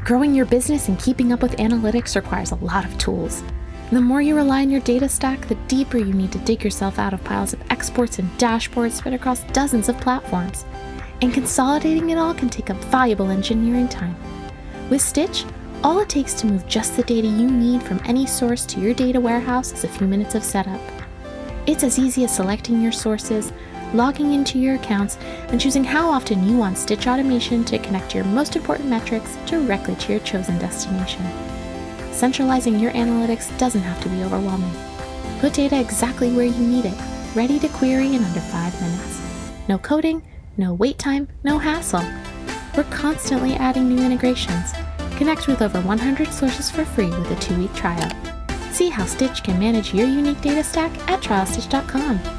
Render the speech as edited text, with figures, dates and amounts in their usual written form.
Growing your business and keeping up with analytics requires a lot of tools. The more you rely on your data stack, the deeper you need to dig yourself out of piles of exports and dashboards spread across dozens of platforms. And consolidating it all can take up valuable engineering time. With Stitch, all it takes to move just the data you need from any source to your data warehouse is a few minutes of setup. It's as easy as selecting your sources, logging into your accounts, and choosing how often you want Stitch automation to connect your most important metrics directly to your chosen destination. Centralizing your analytics doesn't have to be overwhelming. Put data exactly where you need it, ready to query in under 5 minutes. No coding, no wait time, no hassle. We're constantly adding new integrations. Connect with over 100 sources for free with a 2-week trial. See how Stitch can manage your unique data stack at trialstitch.com.